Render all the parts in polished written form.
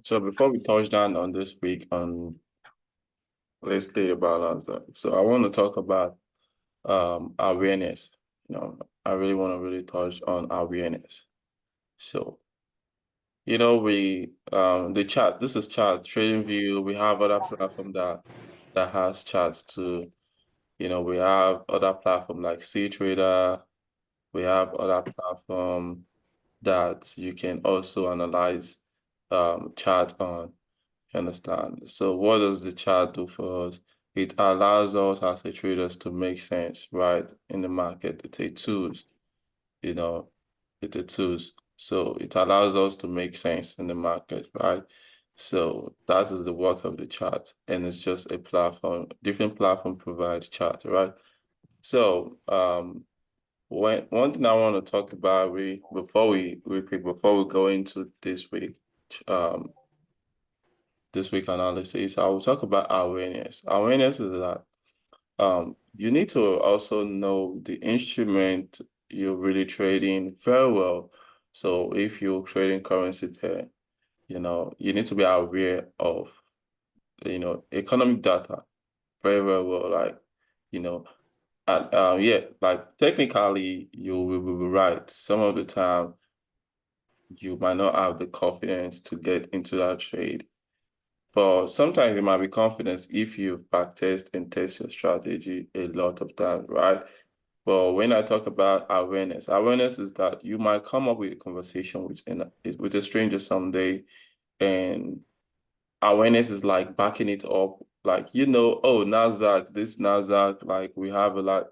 So before we touch down on this week on let's say about Nasdaq. So I want to talk about awareness. I really want to really touch on awareness. So, we the chart, this is chart trading view. We have other platform that has charts too. We have other platform like C Trader, we have other platform that you can also analyze chart on. You understand? So what does the chart do for us? It allows us as a traders to make sense, right, in the market. It's a tools, you know, it's a tools. So it allows us to make sense in the market, right? So that is the work of the chart. And it's just a platform, different platform provides chart, right? So one thing I want to talk about before we go into um this week analysis, I will talk about awareness. Awareness is that you need to also know the instrument you're really trading very well. So if you're trading currency pair, you need to be aware of, economic data very, very well. Like, you know, and yeah, like technically you will be right. Some of the time you might not have the confidence to get into that trade. But sometimes it might be confidence if you've backtest and test your strategy a lot of times, right? But when I talk about awareness is that you might come up with a conversation with a stranger someday, and awareness is like backing it up, like oh this Nasdaq, like we have a lot,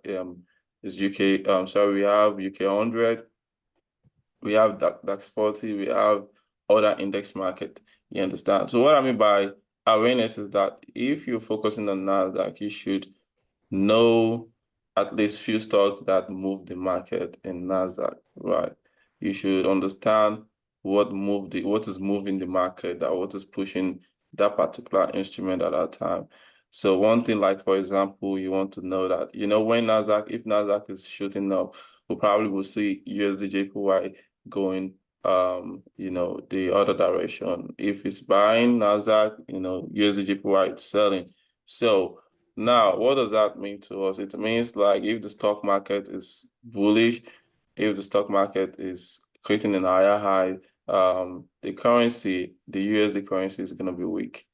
is UK, sorry, we have UK 100, we have DAX 40, we have other index market. You understand? So what I mean by awareness is that if you're focusing on Nasdaq, you should know at least few stocks that move the market in Nasdaq, right? You should understand what is moving the market, that what is pushing that particular instrument at that time. So one thing, like for example, you want to know that, if Nasdaq is shooting up, we probably will see USD JPY going the other direction. If it's buying Nasdaq, USD JPY it's selling. So now, what does that mean to us? It means like if the stock market is bullish, if the stock market is creating an higher high, the USD currency is going to be weak.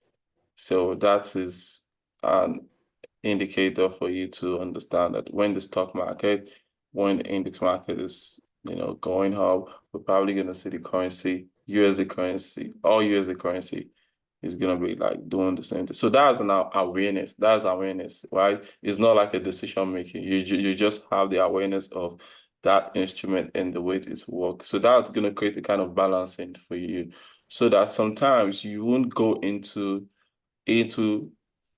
So that is an indicator for you to understand that when the index market is, going up, we're probably going to see the currency, USD currency, all USD currency is gonna be like doing the same thing. So that's an awareness. That's awareness, right? It's not like a decision making. You just have the awareness of that instrument and the way it works. So that's gonna create a kind of balancing for you, so that sometimes you won't go into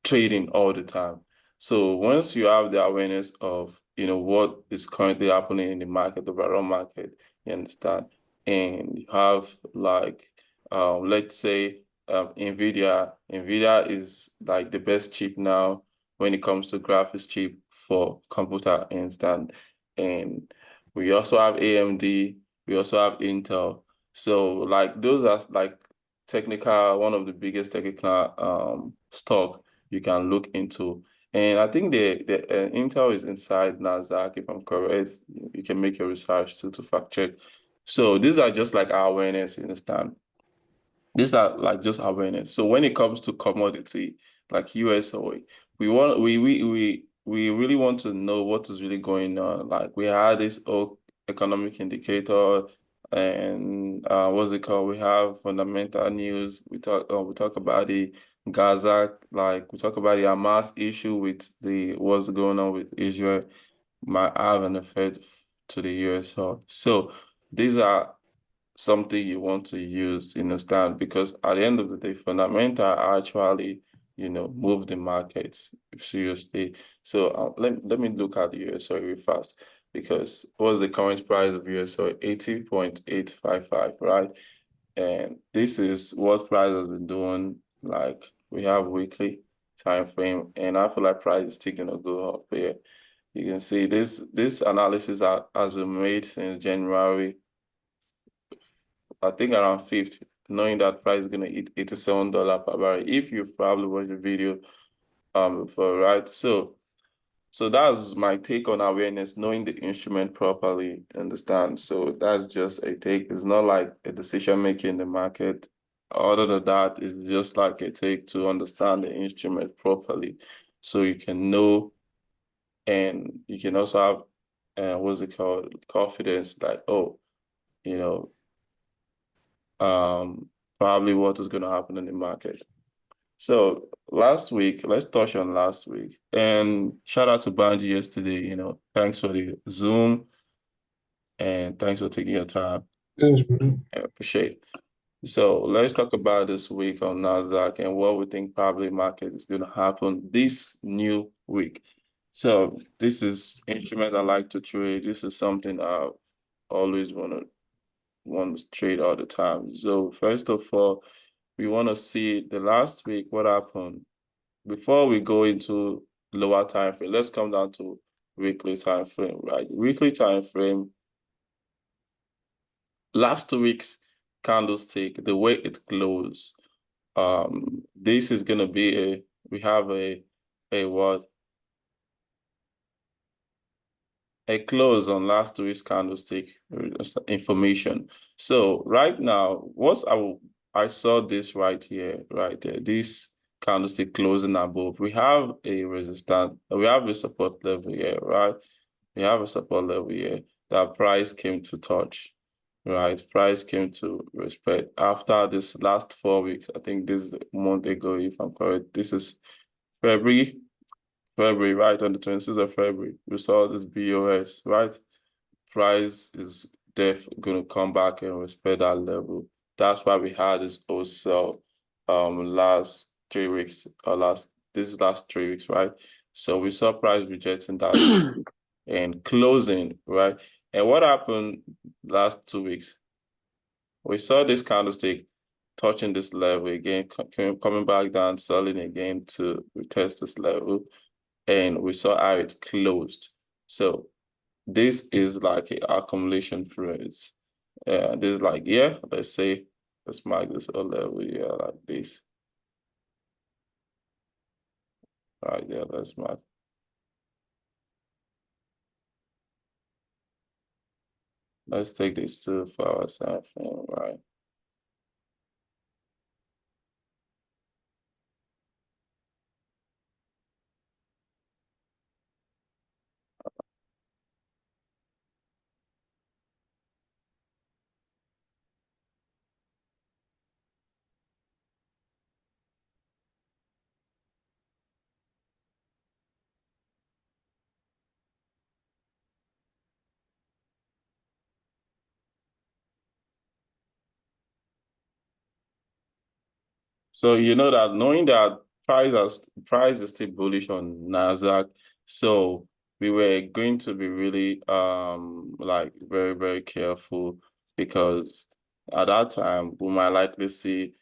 trading all the time. So once you have the awareness of, what is currently happening in the market, the overall market, you understand, and you have like, let's say, Nvidia is like the best chip now when it comes to graphics chip for computer instant. And we also have AMD, we also have Intel. So like those are like one of the biggest technical stock you can look into. And I think the Intel is inside Nasdaq, if I'm correct. You can make your research to fact check. So these are just like our awareness, you understand? These are like just awareness. So when it comes to commodity, like US oil, we really want to know what is really going on. Like we had this economic indicator, and what's it called? We have fundamental news. We talk about the Gaza, like we talk about the Hamas issue with the what's going on with Israel might have an effect to the US oil. So these are something you want to use to understand, because at the end of the day, fundamental actually, move the markets seriously. So let me look at the US oil real fast, because what's the current price of US oil? 80.855, right? And this is what price has been doing. Like we have weekly time frame, and I feel like price is still gonna go up here. You can see this analysis has been made since January, I think around 5th. knowing that price is gonna hit $87 per barrel. If you probably watched the video before, right? So that's my take on awareness, knowing the instrument properly, understand. So that's just a take. It's not like a decision making in the market. Other than that, it's just like a take to understand the instrument properly, so you can know, and you can also have what's it called, confidence, like, oh, you know, probably what is going to happen in the market. So last week, let's touch on last week. And shout out to Banji yesterday, thanks for the Zoom and thanks for taking your time. Yes, bro. I appreciate it. So let's talk about this week on Nasdaq and what we think probably market is going to happen this new week. So this is instrument I like to trade. This is something I always want to trade all the time. So first of all, we want to see the last week what happened. Before we go into lower time frame, let's come down to weekly time frame, right? Weekly time frame, last 2 weeks candlestick, the way it closed. This is gonna be we have a what? A close on last 2 weeks candlestick information. So right now, I saw this right here, right there. This candlestick closing above. We have a resistance. We have a support level here, right? We have a support level here that price came to touch, right? Price came to respect after this last 4 weeks. I think this is a month ago, if I'm correct. This is February. February, right? On the 26th of February, we saw this BOS, right? Price is definitely going to come back and respect that level. That's why we had this wholesale last 3 weeks, or last 3 weeks, right? So we saw price rejecting that and closing, right? And what happened last 2 weeks? We saw this candlestick touching this level again, coming back down, selling again to retest this level, and we saw how it closed. So this is like an accumulation phrase. This is like, yeah, let's mark this a level, yeah, like this. All right, yeah, let's mark. Let's take this to 4 hour time frame, right? So you know that knowing that price is still bullish on Nasdaq, so we were going to be really like very, very careful, because at that time we might likely see,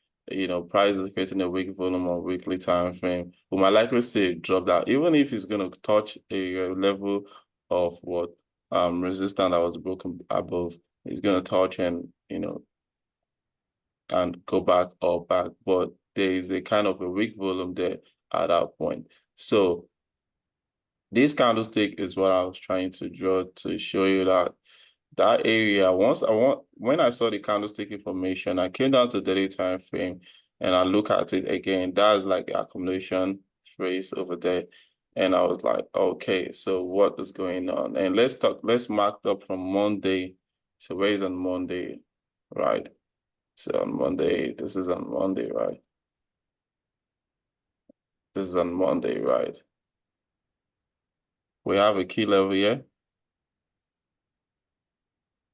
price is creating a weak volume on weekly time frame. We might likely see it drop down, even if it's gonna touch a level of what resistance that was broken above. It's gonna touch and go back or back, but there is a kind of a weak volume there at that point. So this candlestick is what I was trying to draw to show you that area. When I saw the candlestick information, I came down to the daily time frame and I look at it again. That's like the accumulation phrase over there. And I was like, okay, so what is going on? And let's mark up from Monday. So where is on Monday, right? So on Monday, this is on Monday, right? This is on Monday, right? We have a key level here.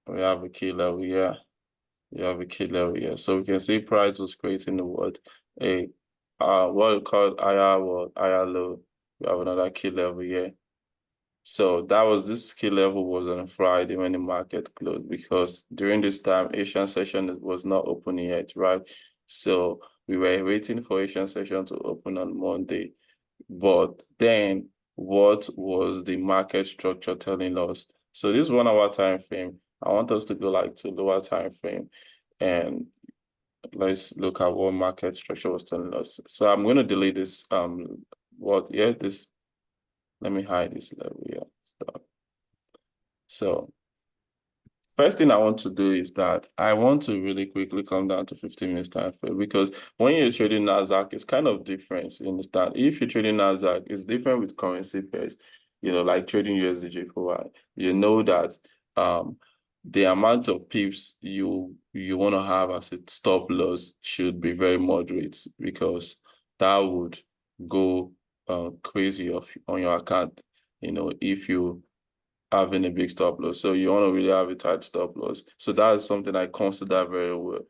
We have a key level here. You have a key level here. So we can see price was creating the word what we call higher low. We have another key level here. So this key level was on Friday when the market closed, because during this time Asian session was not open yet, right? So we were waiting for Asian session to open on Monday. But then what was the market structure telling us? So this 1 hour time frame, I want us to go like to lower time frame, and let's look at what market structure was telling us. So I'm going to delete this, this, let me hide this level here. So first thing I want to do is that I want to really quickly come down to 15 minutes time frame, because when you're trading Nasdaq, it's kind of different. You understand? If you're trading Nasdaq, it's different with currency pairs, like trading USDJ for a while. You know that the amount of pips you want to have as a stop loss should be very moderate, because that would go crazy on your account, if you having a big stop loss. So you want to really have a tight stop loss. So that is something I consider very well.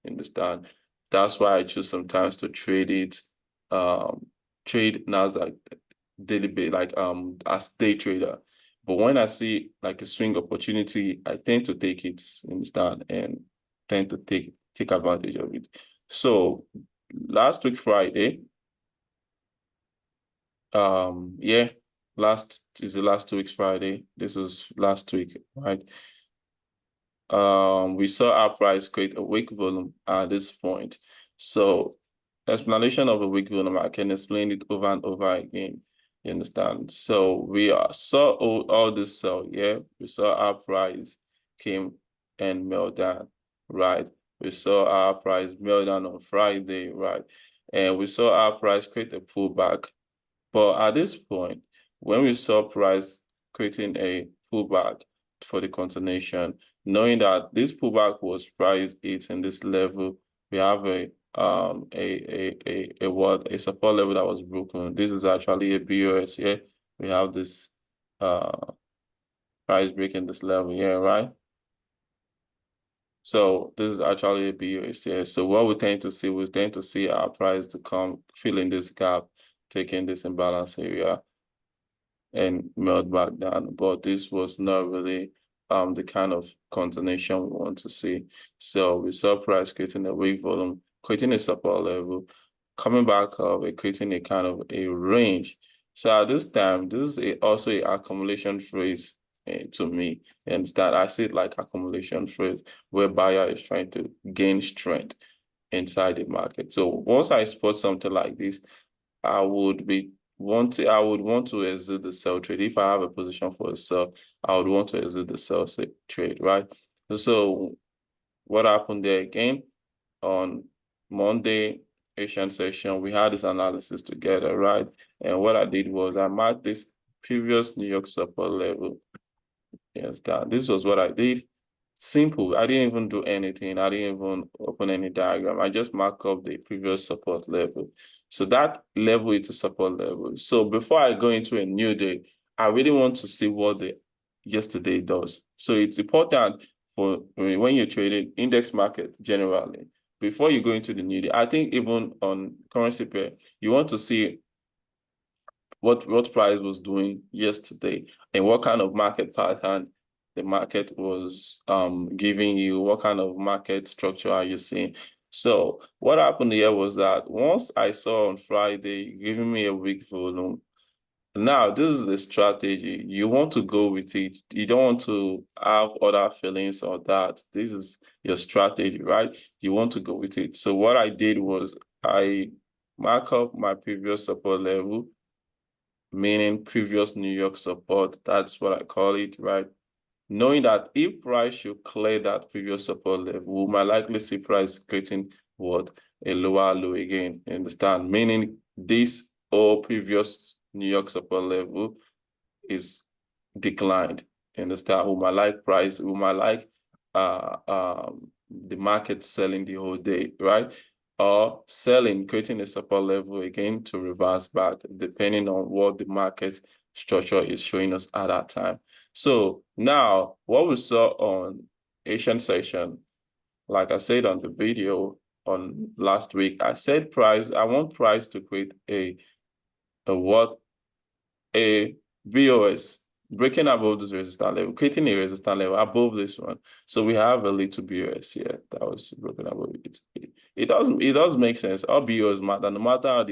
Understand? That's why I choose sometimes to trade it, trade Nasdaq daily base, like as day trader. But when I see like a swing opportunity, I tend to take it, understand, and tend to take advantage of it. So last week Friday, yeah, last is the last 2 weeks Friday. This was last week, right? We saw our price create a weak volume at this point. So explanation of a weak volume, I can explain it over and over again. You understand? So we saw all this sell, yeah. We saw our price came and melt down, right? We saw our price melt down on Friday, right? And we saw our price create a pullback. But at this point, when we saw price creating a pullback for the continuation, knowing that this pullback was price hitting this level, we have a support level that was broken. This is actually a BOS here. We have this price breaking this level here, right? So this is actually a BOS here. So what we tend to see our price to come filling this gap, taking this imbalance area and melt back down. But this was not really the kind of continuation we want to see. So we saw price creating a weak volume, creating a support level, coming back up and creating a kind of a range. So at this time, this is also a accumulation phrase to me. You understand? I see it like accumulation phrase where buyer is trying to gain strength inside the market. So once I spot something like this, I would want to exit the sell trade. If I have a position for a sell, I would want to exit the sell trade, right? So what happened there again on Monday Asian session, we had this analysis together, right? And what I did was I marked this previous New York support level. Yes, this was what I did. Simple. I didn't even do anything. I didn't even open any diagram. I just mark up the previous support level. So that level is a support level. So before I go into a new day, I really want to see what the yesterday does. So it's important for when you're trading index market generally, before you go into the new day. I think even on currency pair, you want to see what price was doing yesterday and what kind of market pattern the market was giving you, what kind of market structure are you seeing. So what happened here was that once I saw on Friday giving me a weak volume, now this is a strategy. You want to go with it. You don't want to have other feelings or that. This is your strategy, right? You want to go with it. So what I did was I mark up my previous support level, meaning previous New York support. That's what I call it, right? Knowing that if price should clear that previous support level, we might likely see price creating what? A lower low again. You understand? Meaning this or previous New York support level is declined. You understand? We might like price, we might like the market selling the whole day, right? Or selling, creating a support level again to reverse back, depending on what the market structure is showing us at that time. So now what we saw on Asian session, like I said on the video on last week, I said I want price to create a what? A BOS, breaking above this resistance level, creating a resistance level above this one. So we have a little BOS here that was broken above it. It does make sense. All BOS matter, no matter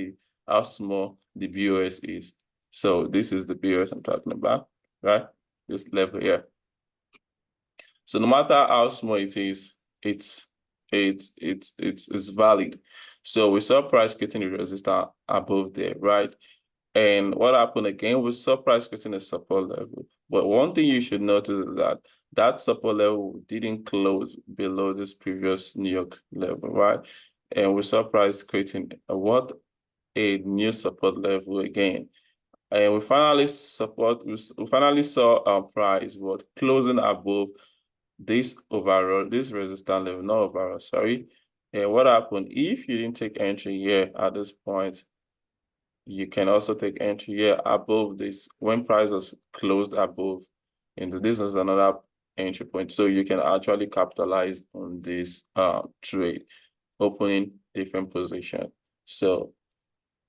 how small the BOS is. So this is the BOS I'm talking about, right? This level here. So no matter how small it is, it's it's valid. So we saw price creating the resistance above there, right? And what happened again? We saw price creating a support level. But one thing you should notice is that that support level didn't close below this previous New York level, right? And we saw price creating a new support level again. And we finally saw our price was closing above this resistance level, not overall, sorry. And what happened? If you didn't take entry here at this point, you can also take entry here above this when prices closed above. And this is another entry point. So you can actually capitalize on this trade, opening different position. So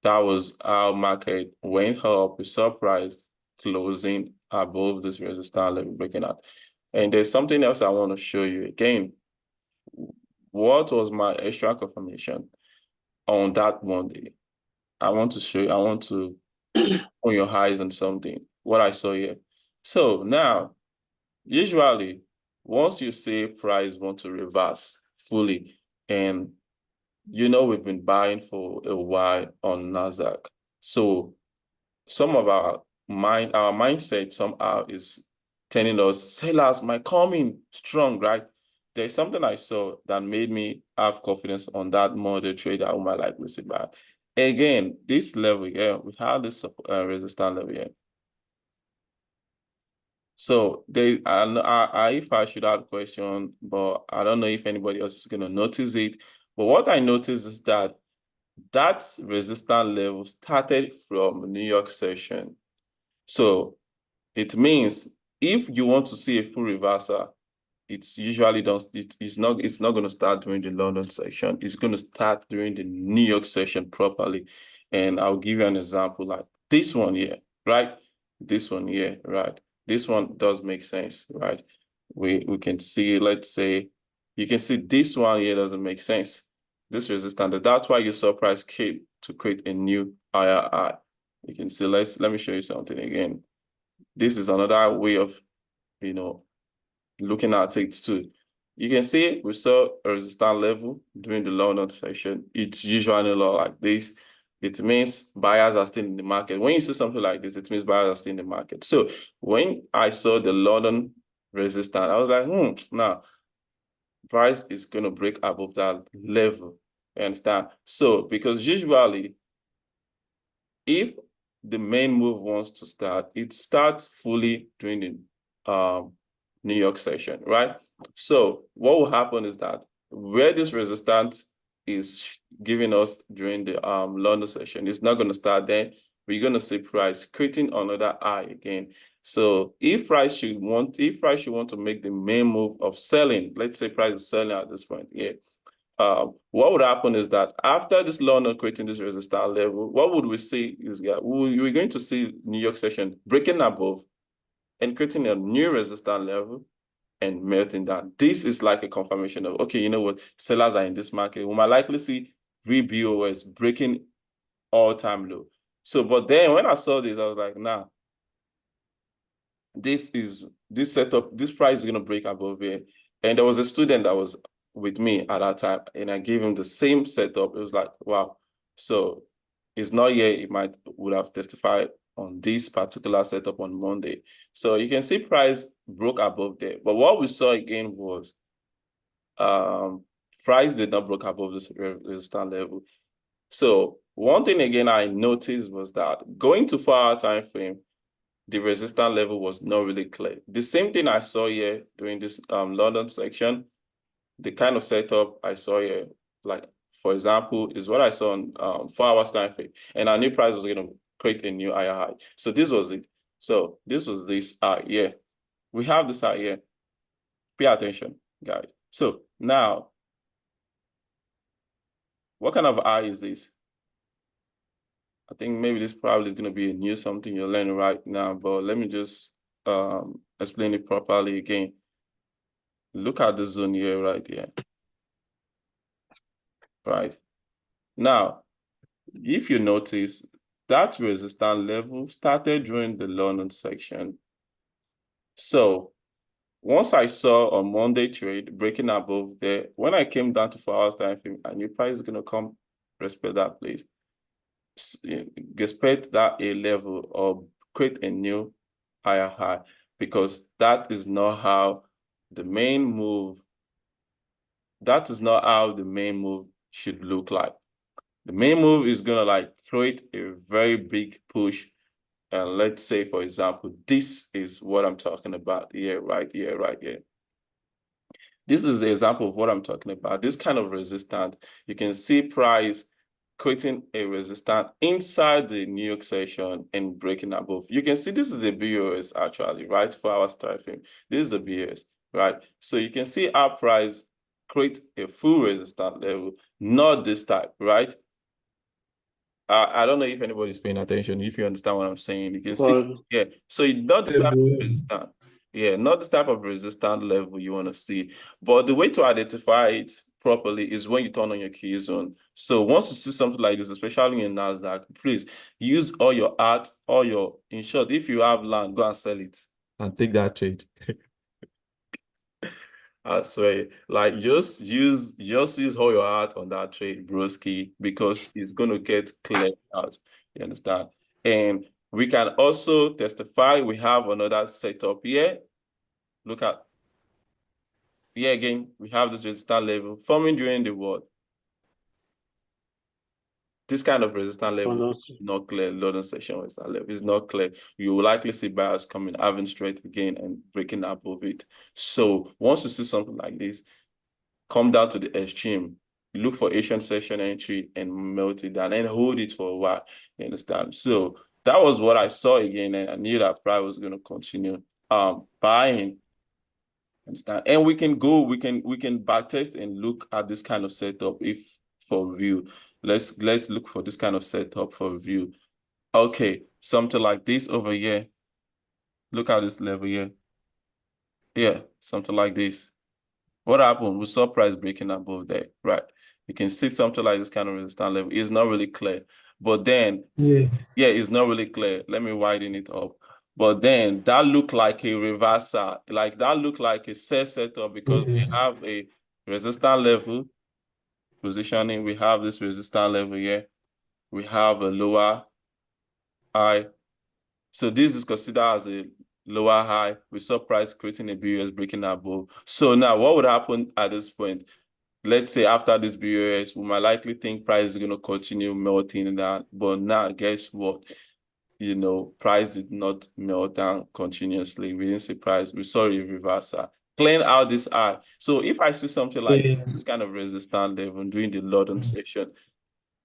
that was our market went up. We saw price closing above this resistance level breaking out. And there's something else I want to show you again. What was my extra confirmation on that Monday? I want to show you, I want to open your eyes on something, what I saw here. So now, usually, once you say price want to reverse fully, and we've been buying for a while on Nasdaq. So some of our mindset somehow is telling us sellers might come in strong, right? There's something I saw that made me have confidence on that model trade that I might likely see back. Again, this level here, we have this resistance level here. So if I should add a question, but I don't know if anybody else is going to notice it. But what I noticed is that resistance level started from New York session. So it means if you want to see a full reversal, it's usually it's not going to start during the London session. It's going to start during the New York session properly. And I'll give you an example like this one here, right? This one here, right? This one does make sense, right? We can see, let's say, you can see this one here doesn't make sense. This resistance, that's why you saw price keep to create a new higher high. You can see, let me show you something again. This is another way of, looking at it too. You can see we saw a resistance level during the London session. It's usually a lot like this. It means buyers are still in the market. When you see something like this, it means buyers are still in the market. So when I saw the London resistance, I was like, now price is going to break above that level. You understand? So because usually if the main move wants to start, it starts fully during the New York session, right? So what will happen is that where this resistance is giving us during the London session, it's not going to start then. We're going to see price creating another high again. So if price should want to make the main move of selling, let's say price is selling at this point, yeah. What would happen is that after this London creating this resistance level, what would we see is that we're going to see New York session breaking above and creating a new resistance level and melting down. This is like a confirmation of, okay, you know what, sellers are in this market. We might likely see BOS breaking all-time low. So, but then when I saw this, I was like, nah, this setup, this price is going to break above here. And there was a student that was with me at that time, and I gave him the same setup. It was like, wow. So it's not yet, it would have testified on this particular setup on Monday. So you can see price broke above there. But what we saw again was price did not break above this resistance level. So one thing again I noticed was that going to 4-hour time frame, the resistance level was not really clear. The same thing I saw here during this London section, the kind of setup I saw here, like, for example, is what I saw on 4 hours time frame. And I knew price was going to create a new higher high. So this was it. So this was this here. We have this out here. Pay attention, guys. So now, what kind of high is this? I think maybe this probably is going to be a new something you're learning right now, but let me just explain it properly again. Look at the zone here, right here. Right. Now, if you notice, that resistance level started during the London section. So once I saw on Monday trade breaking above there, when I came down to 4 hours time frame, I knew price is gonna come respect that place, respect that A level or create a new higher high, because that is not how the main move. That is not how the main move should look like. The main move is gonna like create a very big push. And let's say, for example, this is what I'm talking about here, right here, right here. This is the example of what I'm talking about. This kind of resistance, you can see price creating a resistance inside the New York session and breaking above. You can see this is a BOS actually, right? 4 hours time frame. This is a BOS, right? So you can see our price create a full resistance level, not this type, right? I don't know if anybody's paying attention. If you understand what I'm saying, you can see, But yeah. So not this type of bro, resistance, yeah, not this type of resistance level you want to see. But the way to identify it properly is when you turn on your key zone. So once you see something like this, especially in Nasdaq, please use all your art, all your, in short, if you have land, go and sell it and take that trade. I swear, like just use all your heart on that trade, broski, because it's gonna get cleared out. You understand? And we can also testify. We have another setup here. Look at here again. We have this resistance level forming during the what? This kind of resistance level is not clear. Loading session resistance level is not clear. You will likely see buyers coming, having straight again and breaking above it. So once you see something like this, come down to the extreme, look for Asian session entry and melt it down and hold it for a while. You understand? So that was what I saw again, and I knew that price was going to continue buying. Understand? And we can backtest and look at this kind of setup if for view. Let's look for this kind of setup for view. Okay, something like this over here. Look at this level here. Yeah, something like this. What happened? We saw price breaking above there, right? You can see something like this kind of resistance level. It's not really clear. But then, yeah, yeah, it's not really clear. Let me widen it up. But then that looked like a reversal. Like that looked like a sell setup because we yeah, have a resistance level positioning. We have this resistance level here. We have a lower high. So this is considered as a lower high. We saw price creating a BUS breaking above. So now what would happen at this point? Let's say after this BOS, we might likely think price is going to continue melting down. But now, guess what? Price did not melt down continuously. We didn't see price. We saw a reversal. Clean out this eye. So if I see something like yeah, this kind of resistance level during the London session,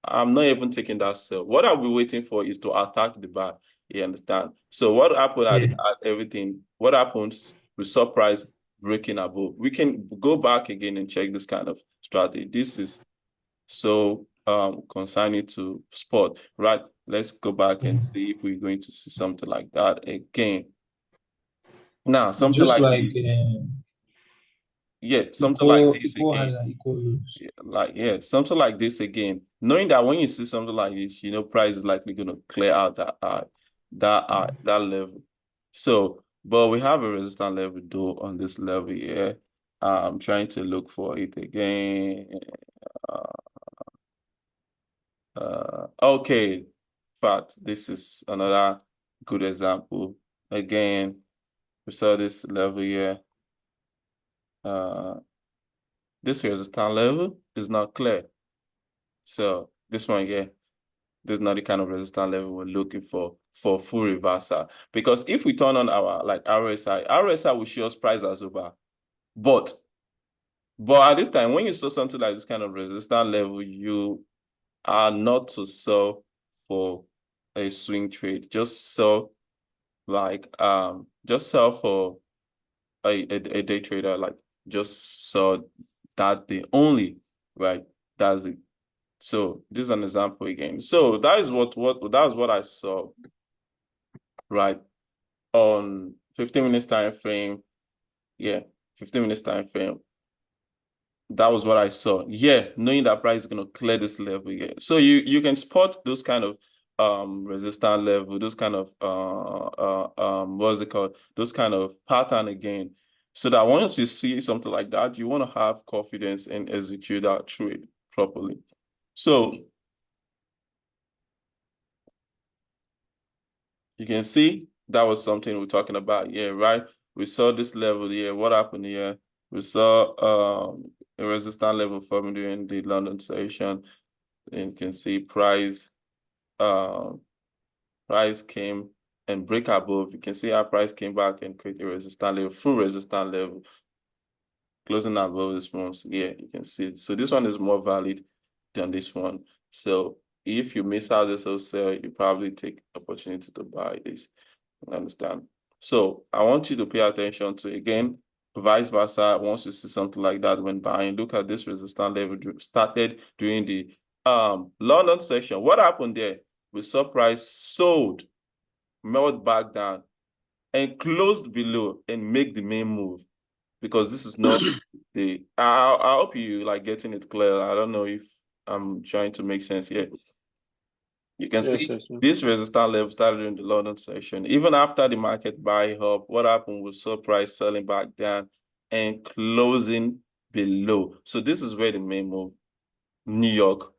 I'm not even taking that sell. What I'll be waiting for is to attack the bar. You understand? So what happened yeah, at everything? What happens? We saw price breaking above. We can go back again and check this kind of strategy. This is so consigning to spot, right? Let's go back and yeah. see if we're going to see something like that again. Now, something Just like like this. Yeah, something like this equal again. highs and equal lows. Yeah, something like this again. Knowing that when you see something like this, price is likely going to clear out that level. So, but we have a resistance level though on this level here. I'm trying to look for it again. Okay, but this is another good example. Again, we saw this level here. This resistance level is not clear. So this one here. This is not the kind of resistance level we're looking for full reversal. Because if we turn on our like RSI will show us price as over. But at this time, when you saw something like this kind of resistance level, you are not to sell for a swing trade. Just sell for a day trader, like just sell that day only, right? That's it. So this is an example again. So that is what I saw, right? On 15 minutes time frame. Yeah, 15 minutes time frame. That was what I saw. Yeah, knowing that price is gonna clear this level. Yeah. So you can spot those kind of resistance level, those kind of what's it called? Those kind of pattern again. So that once you see something like that, you want to have confidence and execute that trade properly. So you can see that was something we're talking about. Yeah, right. We saw this level here. What happened here? We saw a resistance level forming during the London session. And you can see price came and break above. You can see our price came back and create a resistance level, full resistance level, closing above this one. So yeah, you can see it. So this one is more valid than this one. So if you miss out this wholesale, you probably take opportunity to buy this. Understand? So I want you to pay attention to, again, vice versa. Once you see something like that when buying, look at this resistance level started during the London session. What happened there? We saw price sold, melt back down, and closed below and make the main move, because this is not the I hope you like getting it clear. I don't know if I'm trying to make sense here. You can Yes, see yes, yes. this resistance level started in the London session. Even after the market buy up, what happened was saw price selling back down and closing below. So this is where the main move, New York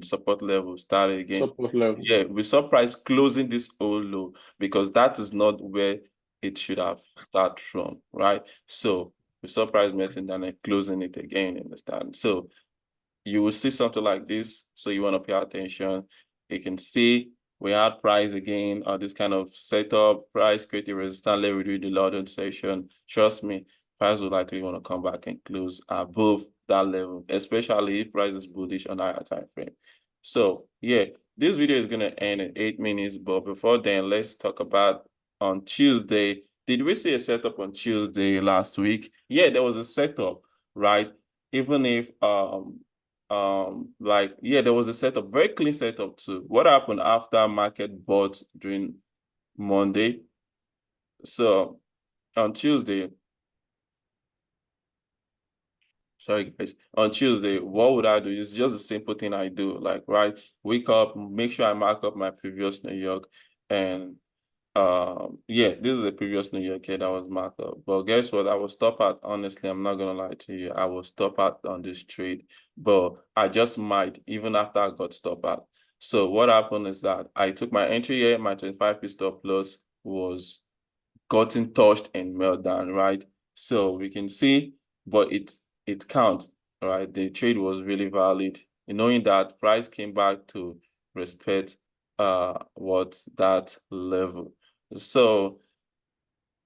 support level started again. Support level. Yeah, we saw price closing this old low, because that is not where it should have started from, right? So we saw price melting down and closing it again, understand? So you will see something like this, so you want to pay attention. You can see we had price again, or this kind of setup, price create a resistance level during the London session. Trust me, price will likely want to come back and close above that level, especially if price is bullish on higher time frame. So yeah, this video is going to end in 8 minutes, but before then, let's talk about on Tuesday. Did we see a setup on Tuesday last week? Yeah, there was a setup, right? Even if like, yeah, there was a setup, very clean setup too. What happened after market bought during Monday? So on Tuesday, sorry guys, on Tuesday, what would I do? It's just a simple thing I do, like, right, wake up, make sure I mark up my previous New York, and yeah, this is a previous New York that was marked up. But guess what? I will stop at, honestly, I'm not gonna lie to you, I will stop at on this trade, but I just might even after I got stopped at. So what happened is that I took my entry here, my 25p stop loss was gotten touched and meltdown, right? So we can see, but it counts, right? The trade was really valid, knowing that price came back to respect what that level. So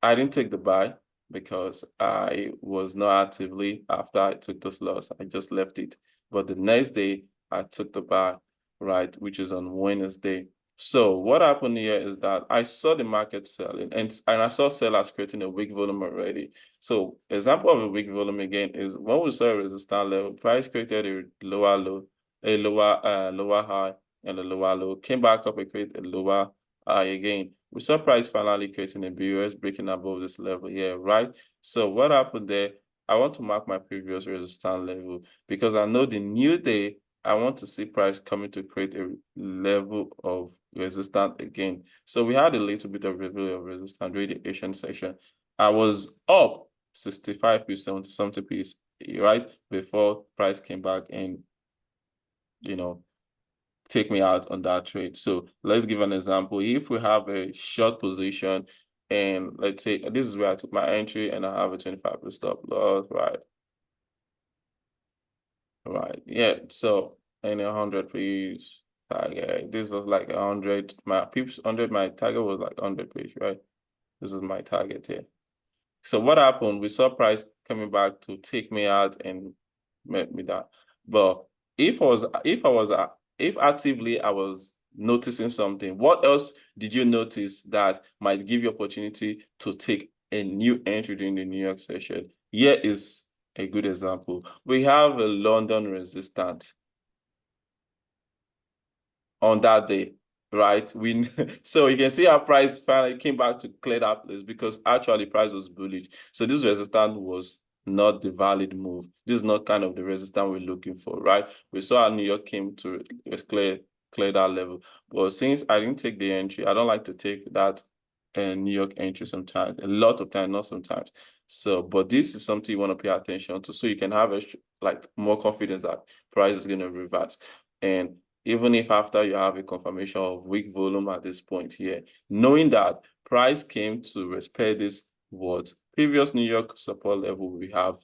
I didn't take the buy because I was not actively, after I took this loss, I just left it. But the next day I took the buy, right, which is on Wednesday. So what happened here is that I saw the market selling, and I saw sellers creating a weak volume already. So example of a weak volume again is when we saw a resistance level, price created a lower low, a lower high, and a lower low, came back up and created a lower high again. We saw price finally creating a BOS breaking above this level here, right? So what happened there? I want to mark my previous resistance level, because I know the new day I want to see price coming to create a level of resistance again. So we had a little bit of review of resistance during the Asian session. I was up 65%, 70%, right? Before price came back and, take me out on that trade. So let's give an example. If we have a short position, and let's say this is where I took my entry and I have a 25% stop loss, right? Right. Yeah. So in 100 piece target, this was like 100. My pips 100. My target was like 100 piece, right? This is my target here. So what happened? We saw price coming back to take me out and met me down. But if actively I was noticing something, what else did you notice that might give you opportunity to take a new entry during the New York session? Here is a good example. We have a London resistance on that day, right? So you can see our price finally came back to clear that place, because actually price was bullish. So this resistance was not the valid move. This is not kind of the resistance we're looking for, right? We saw our New York came to clear that level. But since I didn't take the entry, I don't like to take that New York entry sometimes, a lot of times, not sometimes. So, but this is something you want to pay attention to, so you can have like more confidence that price is going to reverse. And even if after you have a confirmation of weak volume at this point here, knowing that price came to respect this what previous New York support level we have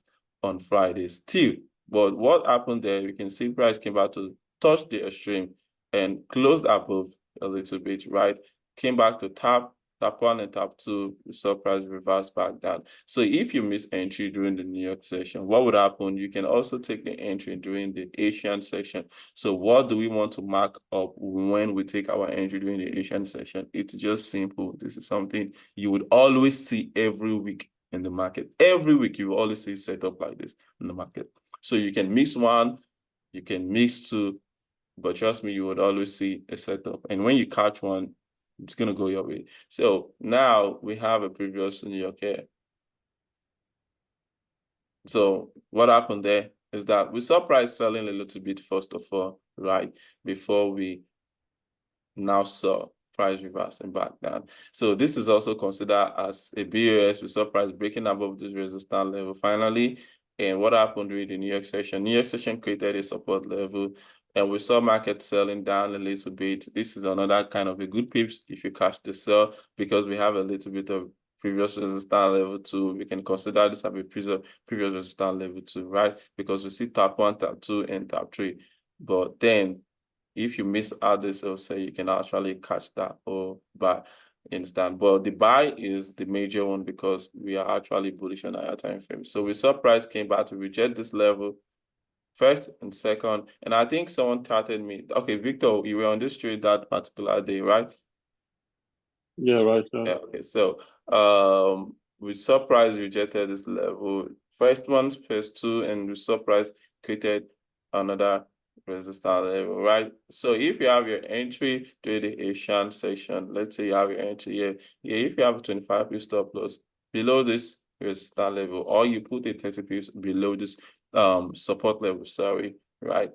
on Friday still. But what happened there, you can see price came back to touch the extreme and closed above a little bit, right? Came back to tap one and tap two, we saw price reverse back down. So if you miss entry during the New York session, what would happen? You can also take the entry during the Asian session. So what do we want to mark up when we take our entry during the Asian session? It's just simple. This is something you would always see every week in the market. Every week you will always see set up like this in the market. So you can miss one, you can miss two, but trust me, you would always see a setup. And when you catch one, it's going to go your way. So now we have a previous New York here. So what happened there is that we saw price selling a little bit first of all, right? Before we now saw price reversing back down. So this is also considered as a BOS. We saw price breaking above this resistance level finally. And what happened during the New York session? New York session created a support level, and we saw market selling down a little bit. This is another kind of a good pips if you catch the sell, because we have a little bit of previous resistance level too. We can consider this as a previous resistance level too, right? Because we see tap one, tap two, and tap three. But then if you miss out this, I'll say you can actually catch that or buy instant. But the buy is the major one because we are actually bullish on higher time frame. So we saw price came back to reject this level first and second. And I think someone started me. Okay, Victor, you were on this trade that particular day, right? Yeah, right. Yeah, okay. So we saw price rejected this level. First one, first two, and we saw price created another resistance level, right? So if you have your entry to the Asian section, let's say you have your entry here, if you have a 25 pips stop loss below this resistance level, or you put a 30 pips below this support level, sorry, right?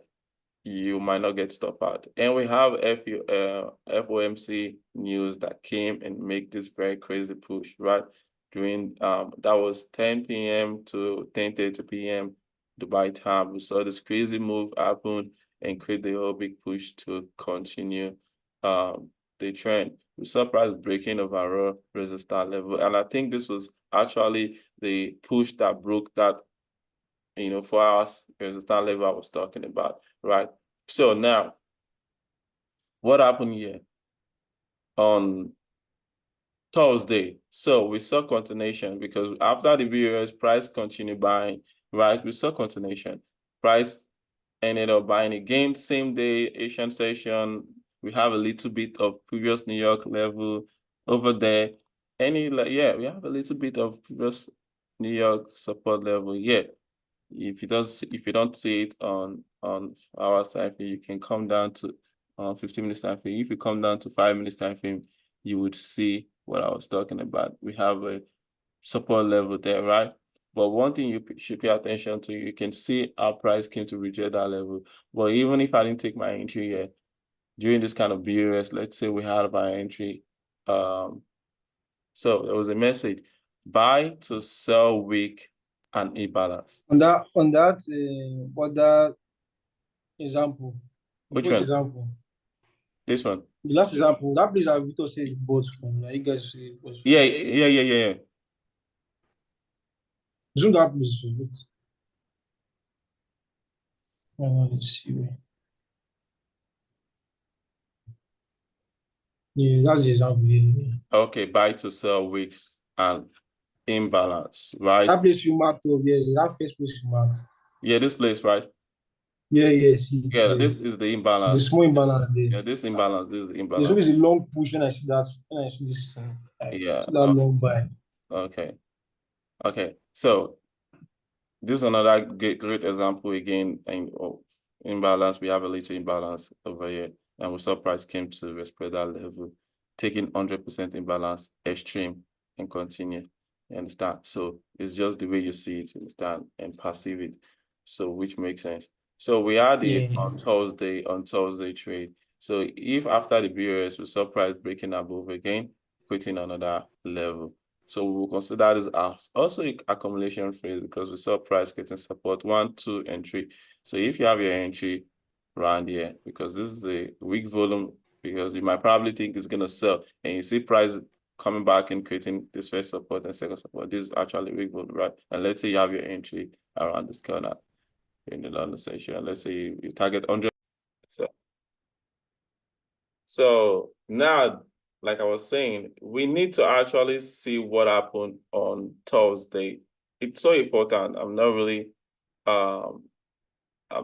You might not get stopped out. And we have FOMC news that came and make this very crazy push, right? During that was 10 p.m. to 10:30 p.m. Dubai time. We saw this crazy move happen and create the whole big push to continue the trend. We saw price breaking overall resistance level. And I think this was actually the push that broke that 4 hours resistance level I was talking about, right? So now, what happened here on Thursday? So we saw continuation because after the VOS price continued buying, right? We saw continuation. Price ended up buying again, same day, Asian session. We have a little bit of previous New York level over there. Yeah, we have a little bit of previous New York support level. Yeah. If you don't see it on our time frame, you can come down to 15 minutes time frame. If you come down to 5 minutes time frame, you would see what I was talking about. We have a support level there, right? But one thing you should pay attention to, you can see our price came to reject that level. But even if I didn't take my entry here during this kind of BOS, let's say we had my entry, so there was a message: buy to sell weak and imbalance. On that other example, the Which first one? example, This one. the last example, that place that Victor said he bought from, like you guys say it was Yeah, yeah. zoom that place to it. Let's see. Yeah, that's the example. Yeah. Okay, buy to sell weeks and imbalance, right? That place you marked up, yeah, that first place you marked. Yeah, this place, right? Yeah, yeah, see it Yeah, there. this is the The imbalance. small imbalance there. Yeah, this is the There's imbalance. always a long push when I see that, when I see this thing. Like, Yeah. see that long buy. Okay. Okay. So this is another great example again, and imbalance. We have a little imbalance over here, and we saw price came to respect that level, taking 100% imbalance, extreme, and continue. You understand? So it's just the way you see it, understand, and perceive it. So which makes sense. So we had it Yeah. on Thursday trade. So if after the BOS we saw price breaking above again, creating another level. So we will consider this as also an accumulation phase because we saw price creating support 1, 2, and 3. So if you have your entry around here, because this is a weak volume, because you might probably think it's gonna sell, and you see price coming back and creating this first support and second support. This is actually weak volume, right? And let's say you have your entry around this corner in the London session. Let's say you target 100. So now, like I was saying, we need to actually see what happened on Thursday. It's so important. Um I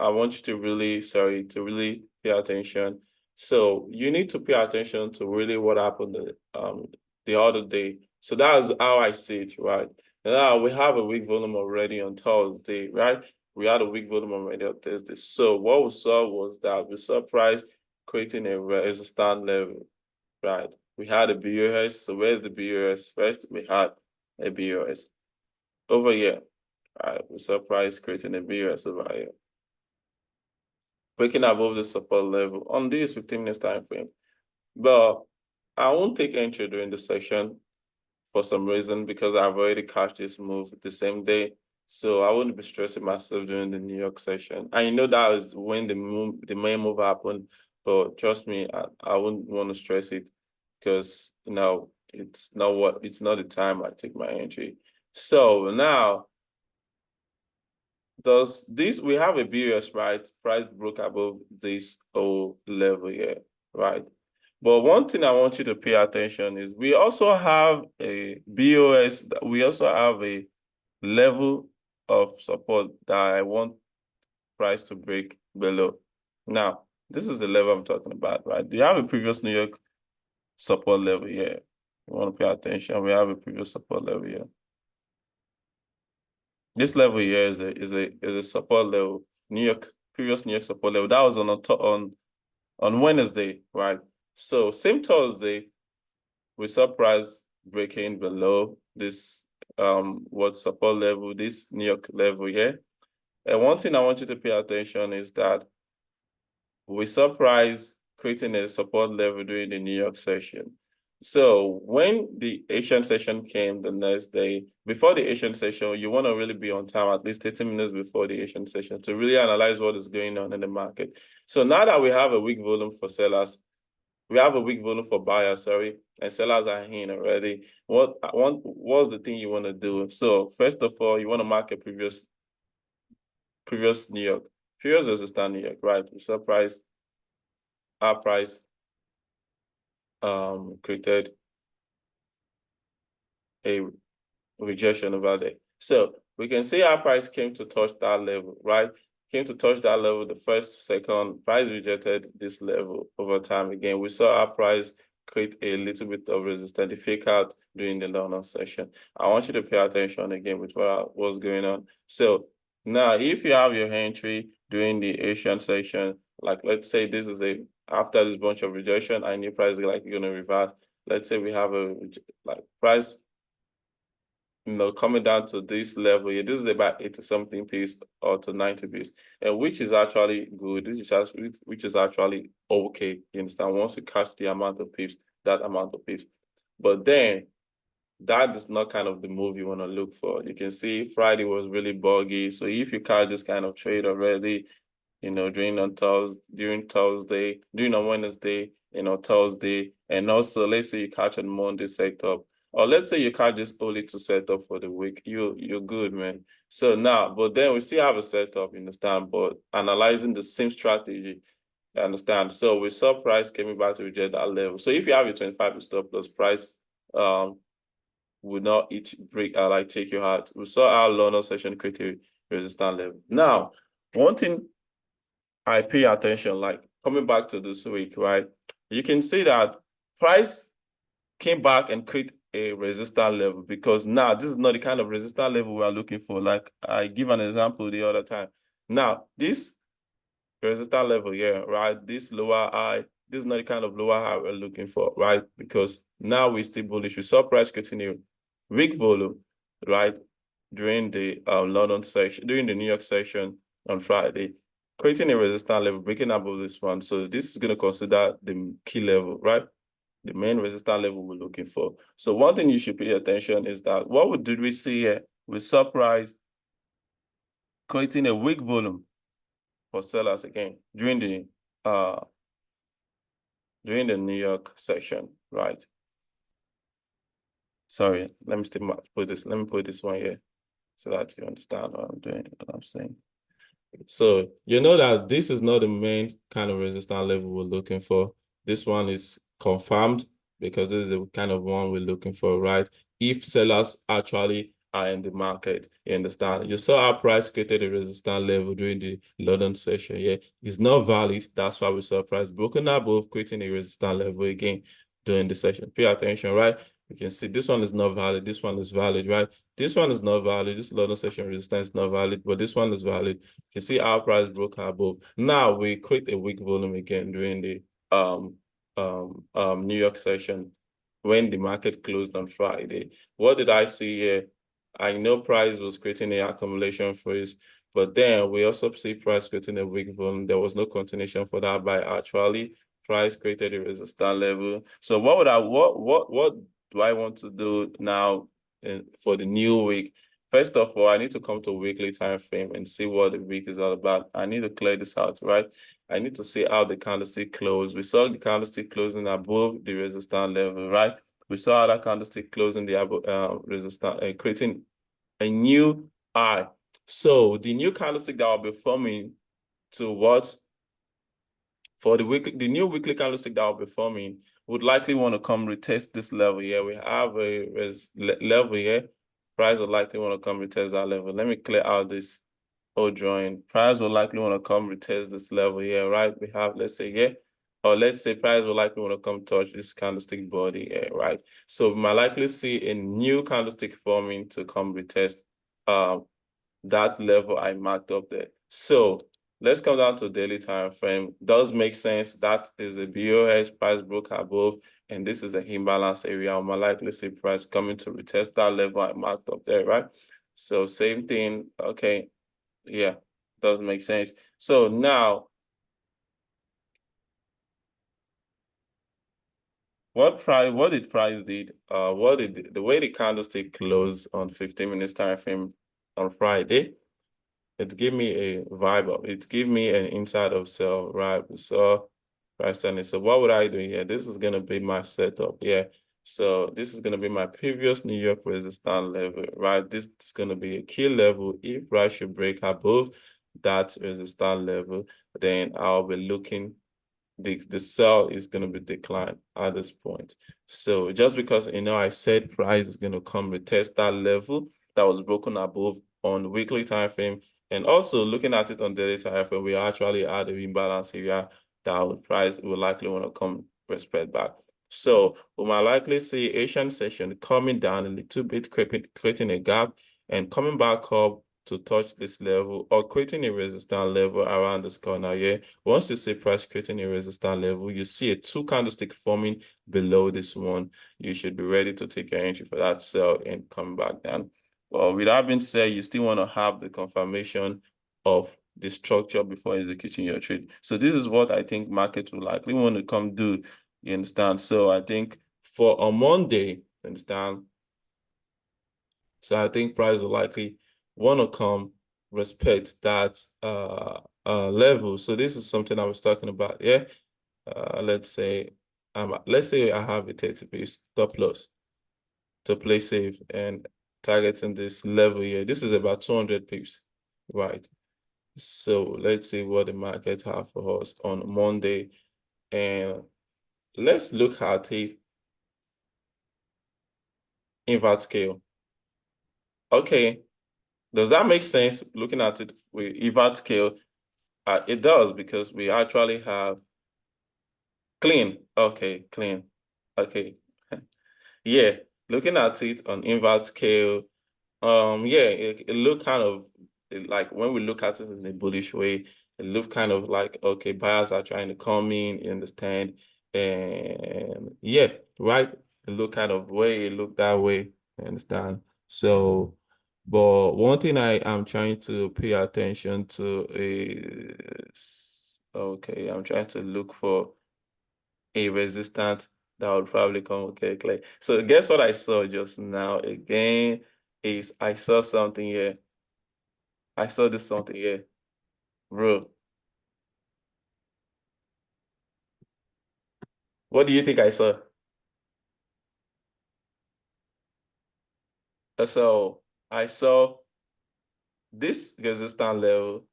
want you to really, to really pay attention. So you need to pay attention to really what happened the other day. So that's how I see it, right? Now we have a weak volume already on Thursday, right? We had a weak volume already on Thursday. So what we saw was that we saw price creating a resistance level, right? We had a BOS. So where's the BOS? First, we had a BOS over here. We saw price creating a BOS over here, breaking above the support level on this 15 minutes time frame. But I won't take entry during the session for some reason because I've already cashed this move the same day. So I wouldn't be stressing myself during the New York session. And you know that is when the main move happened. But trust me, I wouldn't want to stress it because it's not the time I take my entry. So now we have a BOS, right? Price broke above this whole level here, right? But one thing I want you to pay attention is we also have a BOS, we also have a level of support that I want price to break below. Now, this is the level I'm talking about, right? Do you have a previous New York support level here? You want to pay attention. We have a previous support level here. This level here is a support level. Previous New York support level. That was on Wednesday, right? So same Thursday, we saw price breaking below this what support level, this New York level here. And one thing I want you to pay attention is that we saw price creating a support level during the New York session. So when the Asian session came the next day, before the Asian session, you want to really be on time at least 30 minutes before the Asian session to really analyze what is going on in the market. So now that we have a weak volume for sellers, we have a weak volume for buyers, and sellers are in already. What's the thing you want to do? So first of all, you want to mark a previous New York, previous resistance New York, right? We saw our price created a rejection over there. So we can see our price came to touch that level, right? Came to touch that level, the first, second, price rejected this level over time again. We saw our price create a little bit of resistance, the fake out during the London session. I want you to pay attention again with what's going on. So now if you have your entry during the Asian session, like let's say this is after this bunch of rejection, and your price is like going to reverse. Let's say we have a price coming down to this level here. This is about 80 something piece or to 90 piece, and which is actually good, which is actually okay. You understand? Once you catch the amount of pips, that amount of pips. But then that is not kind of the move you want to look for. You can see Friday was really buggy. So if you catch this kind of trade already, during Thursday, during on Wednesday, Thursday, and also let's say you catch on Monday setup, or let's say you catch this only to set up for the week, you're good, man. So now, but then we still have a setup, you understand, but analyzing the same strategy, you understand. So we saw price coming back to reject that level. So if you have a 25 stop loss, price would not take you out. We saw our London session create a resistance level. Now, one thing I pay attention, like coming back to this week, right? You can see that price came back and create a resistance level because now this is not the kind of resistance level we are looking for. Like I give an example the other time. Now, this resistance level here, right? This lower high, this is not the kind of lower high we're looking for, right? Because now we're still bullish. We saw price continue weak volume, right? During the London section, during the New York session on Friday, creating a resistance level, breaking above this one. So this is going to consider the key level, right? the main resistance level we're looking for. So one thing you should pay attention is that did we see here? We saw price creating a weak volume for sellers again during the New York session, right? Sorry, let me put this one here so that you understand what I'm doing, what I'm saying. So you know that this is not the main kind of resistance level we're looking for. This one is confirmed because this is the kind of one we're looking for, right? If sellers actually are in the market, you understand? You saw our price created a resistance level during the London session. Yeah, it's not valid. That's why we saw price broken above, creating a resistance level again during the session. Pay attention, right? You can see this one is not valid. This one is valid, right? This one is not valid. This London session resistance is not valid, but this one is valid. You can see our price broke above. Now we create a weak volume again during the New York session when the market closed on Friday. What did I see here? I know price was creating an accumulation phase, but then we also see price creating a weak volume. There was no continuation for that buy actually. Price created a resistance level. So what do I want to do now for the new week? First of all, I need to come to a weekly time frame and see what the week is all about. I need to clear this out, right? I need to see how the candlestick closed. We saw the candlestick closing above the resistance level, right? We saw how that candlestick closing the resistance, creating a new high. So the new candlestick that will be forming to what? For the new weekly candlestick that will be forming would likely want to come retest this level here. We have a level here. Price will likely want to come retest that level. Let me clear out this old drawing. Price will likely want to come retest this level here, right? We have, let's say here, or let's say price will likely want to come touch this candlestick body here, right? So we might likely see a new candlestick forming to come retest that level I marked up there. So let's come down to daily time frame. Does make sense. That is a BOS price broke above, and this is an imbalance area. I'm likely see price coming to retest that level I marked up there, right? So same thing. Okay, yeah, does make sense. So now, what did price did? The way the candlestick closed on 15 minutes time frame on Friday? It gave me a vibe of it gave me an inside of sell, right? So price standing. So what would I do here? This is gonna be my setup. Yeah. So this is gonna be my previous New York resistance level, right? This is gonna be a key level. If price should break above that resistance level, then I'll be looking the sell is going to be declined at this point. So just because I said price is going to come retest that level that was broken above on weekly time frame, and also looking at it on daily time frame, we actually had a imbalance area that price will likely want to come respect back. So we might likely see Asian session coming down a little bit, creating a gap and coming back up to touch this level or creating a resistance level around this corner here. Once you see price creating a resistance level, you see a 2 candlestick forming below this one. You should be ready to take your entry for that sell and come back down. Well, with that being said, you still want to have the confirmation of the structure before executing your trade. So this is what I think market will likely want to come do. You understand? So I think for on Monday, understand? So I think price will likely want to come respect that level. So this is something I was talking about. Yeah. Let's say I have a 30 pips stop loss to play safe and targeting this level here. This is about 200 pips, right? So let's see what the market have for us on Monday, and let's look at it invert scale. Okay, does that make sense? Looking at it with invert scale, it does, because we actually have clean. Okay, clean. Okay. Yeah, looking at it on invert scale, yeah, it looked kind of like, when we look at it in a bullish way, it looked kind of like, okay, buyers are trying to come in, you understand? And yeah, right? It looked kind of way, it looked that way, you understand? So, but one thing I am trying to pay attention to is, okay, I'm trying to look for a resistance That would probably come okay, Clay. So guess what I saw just now again is I saw something here. I saw this something here, bro. What do you think I saw? So I saw this resistance level,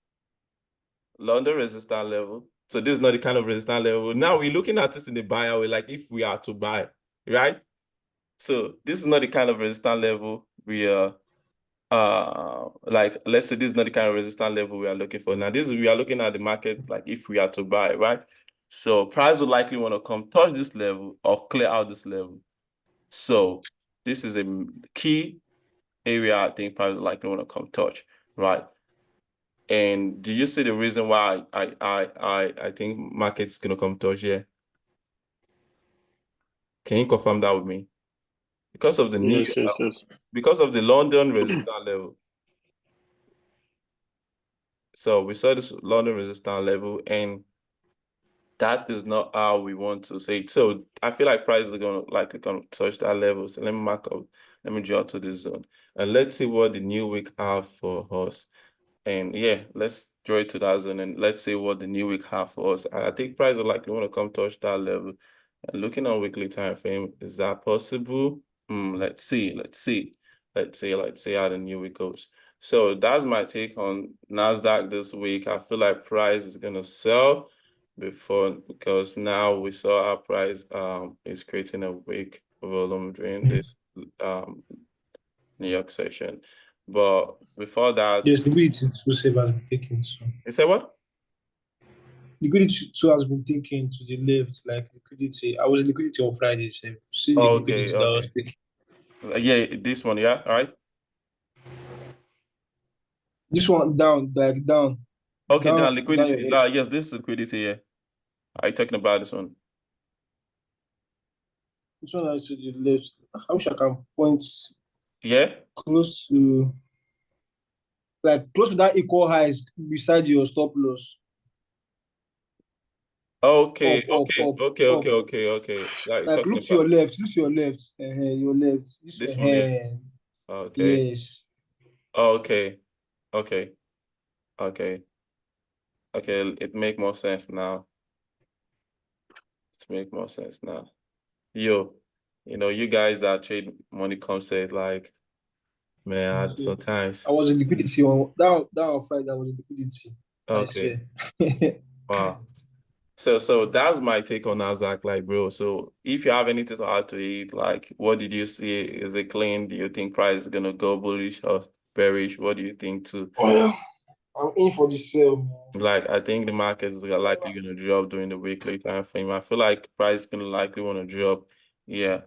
London resistance level. So this is not the kind of resistance level. Now we're looking at this in the buyer way, like if we are to buy, right? So this is not the kind of resistance level we are like let's say this is not the kind of resistance level we are looking for. Now this we are looking at the market like if we are to buy, right? So price will likely want to come touch this level or clear out this level. So this is a key area I think price will likely want to come touch, right? And do you see the reason why I think market's gonna come touch here? Can you confirm that with me? Because of the new Yes, yes, yes. because of the London resistance level. So we saw this London resistance level, and that is not how we want to say it. So I feel like prices are likely gonna touch that level. So let me mark up, let me draw to this zone. And let's see what the new week have for us. And yeah, let's draw it to that zone and let's see what the new week have for us. I think price will likely want to come touch that level. And looking on weekly time frame, is that possible? Let's see, let's see. Let's see how the new week goes. So that's my take on Nasdaq this week. I feel like price is gonna sell because now we saw our price is creating a weak volume during this New York session. But before that, Yes, liquidity to save has been taken. So you say what? liquidity too has been taken to the left, like liquidity. I was in liquidity on Friday, so see the Okay, liquidity that was okay. taken. Yeah, this one, yeah, all right. This one down, like down, Okay, down, down down your liquidity. head. Yes, this is liquidity, yeah. Are you talking about this one? This one is to the left. I wish I can point Yeah? close to, like close to that equal highs beside your stop loss. Okay, Up, up, okay, up, okay, okay, up. okay, okay. That you're Like talking look to about your left, look to your left, your left. This, this one here. Okay. yes. Okay. Okay. Okay. Okay. It make more sense now. It make more sense now. Yo, you guys that trade money concept, like, man, So sometimes. I was in liquidity on down on Friday. I was in liquidity. I Okay. swear. Wow. So that's my take on Nasdaq, like, bro. So if you have anything to add to it, like, what did you see? Is it clean? Do you think price is gonna go bullish or bearish? What do you think too? Well, I'm in for the sale, man. Like, I think the market is likely gonna drop during the weekly time frame. I feel like price is gonna likely want to drop. Yeah.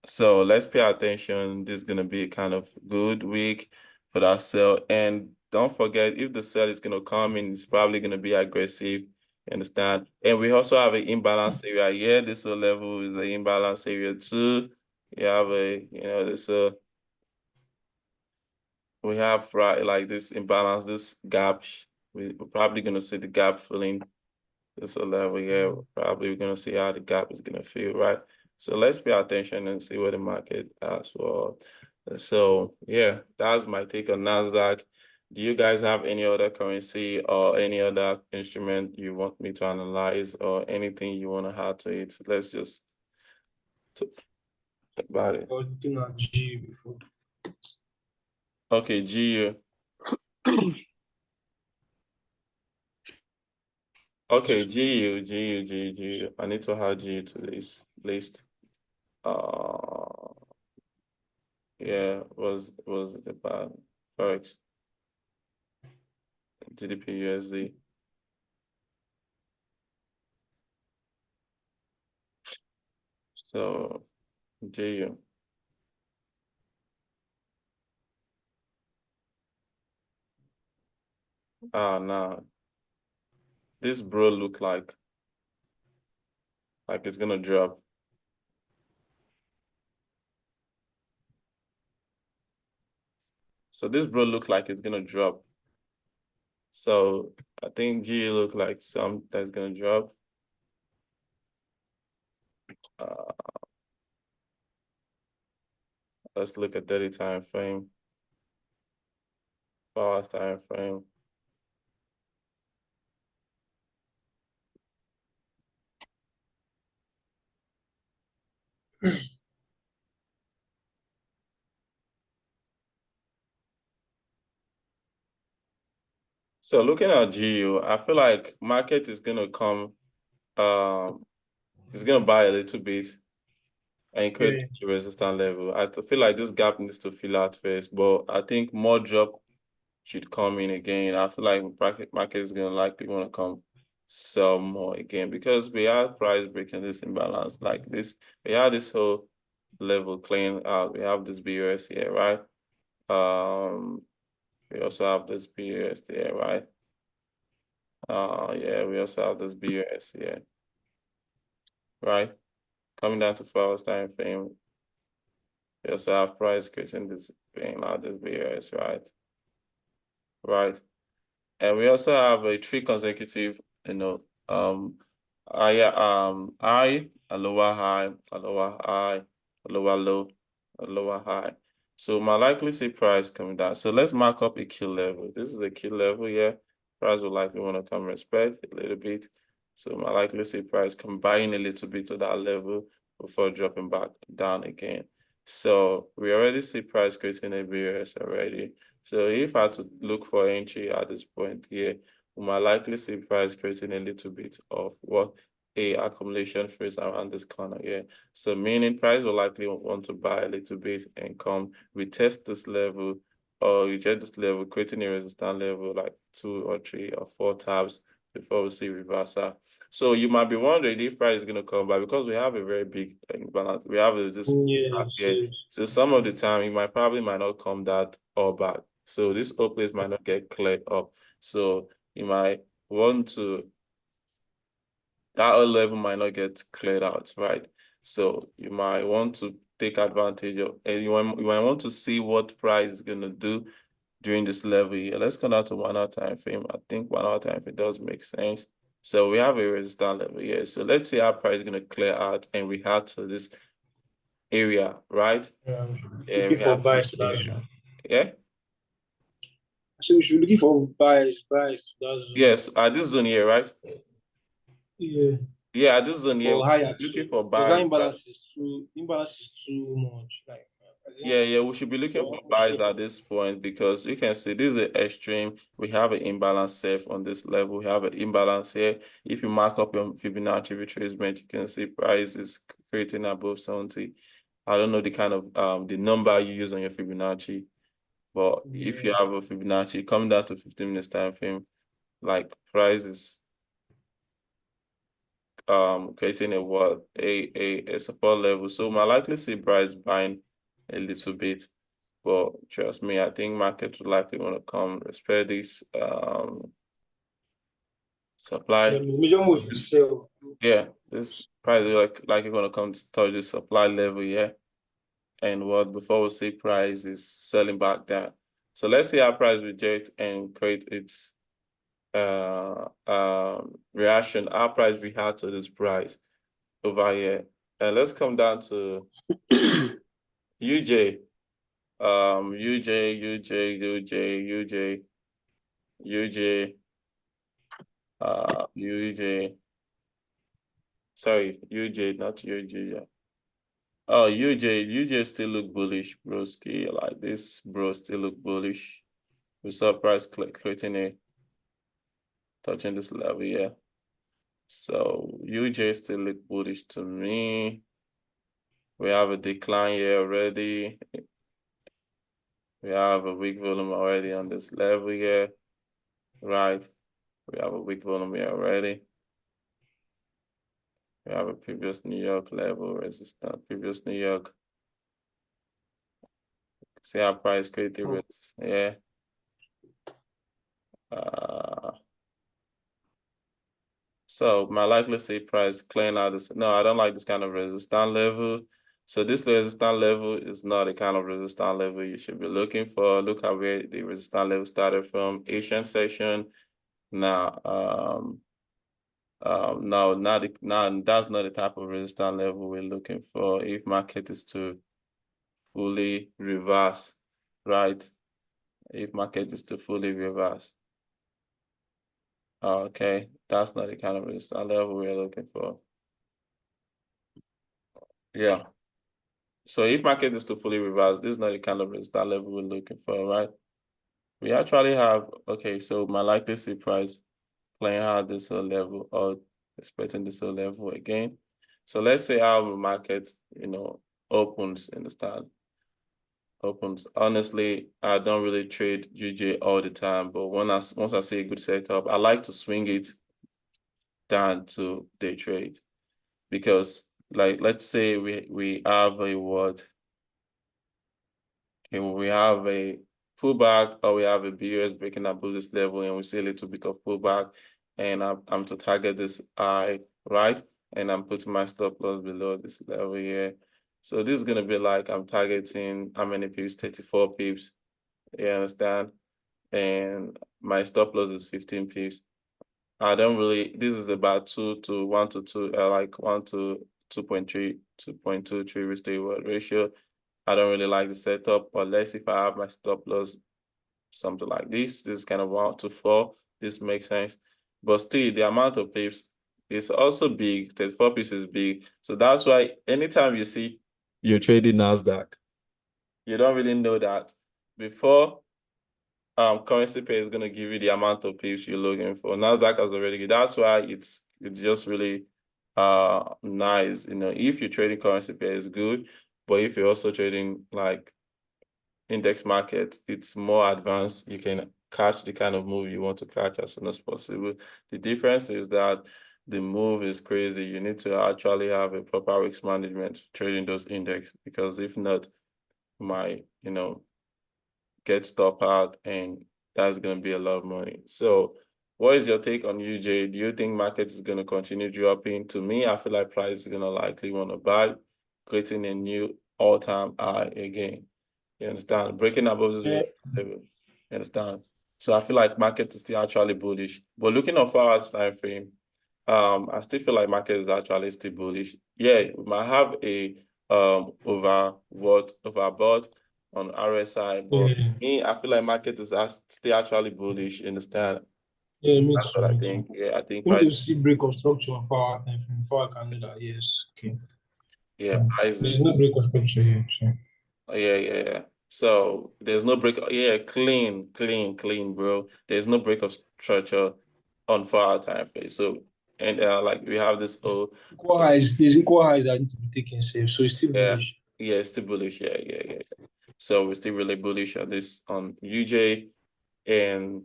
So let's pay attention. This is gonna be a kind of good week for that sell. And don't forget, if the sell is gonna come in, it's probably gonna be aggressive. You understand? And we also have an imbalance area here. This level is an imbalance area too. You have this we have right like this imbalance, this gap. We're probably gonna see the gap filling. This a level here. Probably we're gonna see how the gap is gonna feel, right? So let's pay attention and see where the market as well. So yeah, that's my take on Nasdaq. Do you guys have any other currency or any other instrument you want me to analyze or anything you want to add to it? Let's just talk about it. I was looking at G before. Okay, GU. Okay, GU. I need to add GU to this list. Uh, yeah, was it about Forex, GDP USD. So GU. Ah, nah. This bro look like it's gonna drop. So this bro look like it's gonna drop. So I think GU look like some that's gonna drop. Let's look at daily time frame, 4 hours time frame. So looking at GU, I feel like market is gonna come, it's gonna buy a little bit and create a resistance level. I feel like this gap needs to fill out first, but I think more drop should come in again. I feel like market is gonna likely want to come sell more again because we are price breaking this imbalance like this. We have this whole level clean out. We have this BUS here, right? We also have this BUS here, right? Yeah, we also have this BUS here, right? Coming down to 4 hours time frame. We also have price creating this being out this BUS, right? Right. And we also have a 3 consecutive, high, a lower high, a lower high, a lower low, a lower high. So my likely see price coming down. So let's mark up a key level. This is a key level here. Price will likely want to come respect a little bit. So my likely see price combine a little bit to that level before dropping back down again. So we already see price creating a BS already. So if I had to look for entry at this point here, we might likely see price creating a little bit of what a accumulation phase around this corner here. So meaning price will likely want to buy a little bit and come retest this level or reject this level, creating a resistance level like 2 or 3 or 4 tabs before we see reversal. So you might be wondering if price is going to come back because we have a very big imbalance. We have this Yes. so some of the time it might not come that all back. So this whole place might not get cleared up. So you might want to that whole level might not get cleared out, right? So you might want to take advantage of and you might want to see what price is gonna do during this level here. Let's come down to 1 hour time frame. I think 1 hour time frame does make sense. So we have a resistance level here. So let's see how price is gonna clear out and we head to this area, right? Yeah, Yeah, looking we for have buys this to that area. zone. Yeah. So we should be looking for buys to that zone. Yes, at this zone here, right? Yeah. Yeah, at this zone here, Or higher we're looking too. for Because that buys. imbalance is too much. Like I think Yeah, we should be looking for we'll buys see. at this point because you can see this is an extreme. We have an imbalance safe on this level. We have an imbalance here. If you mark up your Fibonacci retracement, you can see price is creating above 70. I don't know the kind of the number you use on your Fibonacci, but if you have a Fibonacci coming down to 15 minutes time frame, like price is creating a support level. So my likely see price buying a little bit, but trust me, I think market would likely want to come respect this supply. The major move is sell. Yeah, this price is like gonna come to touch the supply level, yeah. And what before we see price is selling back down. So let's see how price rejects and create its reaction, our price react to this price over here. And let's come down to UJ. UJ. Sorry, UJ, not UJ. Yeah. Oh, UJ still look bullish, broski. Like this, bro, still look bullish. We saw price creating a touching this level, yeah. So UJ still look bullish to me. We have a decline here already. We have a weak volume already on this level here, right? We have a weak volume here already. We have a previous New York level resistance, previous New York. See how price created resistance, yeah. So my likely say price clearing out this. No, I don't like this kind of resistance level. So this resistance level is not the kind of resistance level you should be looking for. Look at where the resistance level started from, Asian session. Now, Now that's not the type of resistance level we're looking for. If market is to fully reverse, right? If market is to fully reverse. Okay, that's not the kind of resistance level we're looking for. Yeah. So if market is to fully reverse, this is not the kind of resistance level we're looking for, right? We actually have, okay, so my likely C price playing out this level or expecting this level again. So let's say our market, opens, understand? Opens. Honestly, I don't really trade UJ all the time, but once I see a good setup, I like to swing it down to day trade. Because like let's say we have a what? We have a pullback or we have a BUS breaking above this level and we see a little bit of pullback and I'm to target this high, right? And I'm putting my stop loss below this level here. So this is gonna be like I'm targeting how many pips? 34 pips. You understand? And my stop loss is 15 pips. I don't really, this is about 2 to 1 to 2, like 1 to 2.3, 2.23 risk to reward ratio. I don't really like the setup, unless if I have my stop loss, something like this. This is kind of 1 to 4. This makes sense. But still, the amount of pips is also big. 34 pips is big. So that's why anytime you see you're trading Nasdaq, you don't really know that before currency pair is going to give you the amount of pips you're looking for. Nasdaq has already given. That's why it's just really nice. If you're trading currency pair, it's good. But if you're also trading like index market, it's more advanced. You can catch the kind of move you want to catch as soon as possible. The difference is that the move is crazy. You need to actually have a proper risk management trading those index, because if not, you might, get stopped out, and that's going to be a lot of money. So what is your take on UJ? Do you think market is going to continue dropping? To me, I feel like price is going to likely want to buy, creating a new all-time high again. You understand? Breaking above this level. You understand? So I feel like market is still actually bullish. But looking at 4 hours time frame, I still feel like market is actually still bullish. Yeah, we might have a overbought on RSI, but I feel like market is still actually bullish. You understand? Yeah, me That's too, what I me think. too. Yeah, I think Want price. to see break of structure for our time frame before I can do that? Yes. Okay. Yeah, price There's no is. break of structure here. So. Yeah. So there's no break. Yeah, clean, bro. There's no break of structure on 4 hour time frame. So and like we have this. Equal highs, there's equal highs that need to be taken safe. So it's still Yeah, bullish. yeah, it's still bullish. Yeah. So we're still really bullish on this on UJ, and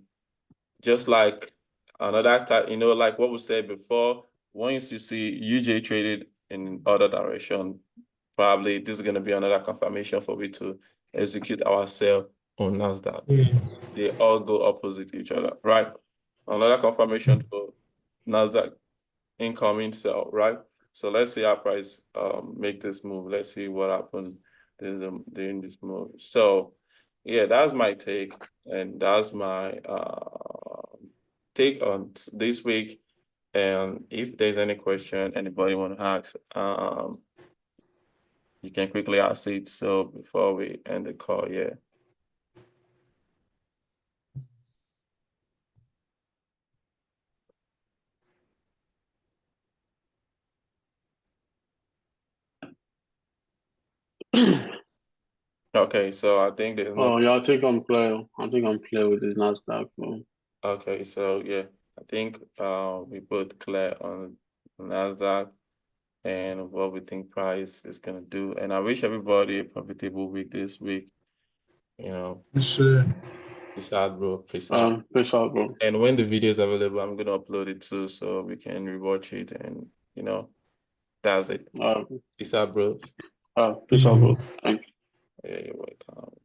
just like another type, like what we said before, once you see UJ traded in other direction, probably this is going to be another confirmation for we to execute our sell on Nasdaq. Yes. They all go opposite each other, right? Another confirmation for Nasdaq incoming sell, right? So let's see how price make this move. Let's see what happened during this move. So yeah, that's my take, and that's my take on this week. And if there's any question anybody want to ask, you can quickly ask it. So before we end the call, yeah. Okay, so I think there's no. Oh yeah, I think I'm clear. I think I'm clear with this Nasdaq, bro. Okay, so yeah, I think we both clear on Nasdaq and what we think price is gonna do. And I wish everybody a profitable week this week. It's, Peace out, bro. Peace out. Peace out, bro. And when the video is available, I'm gonna upload it too, so we can rewatch it. And that's it. Uh, Peace out, bro. peace out, bro. uh, Thank you. Yeah, you're welcome.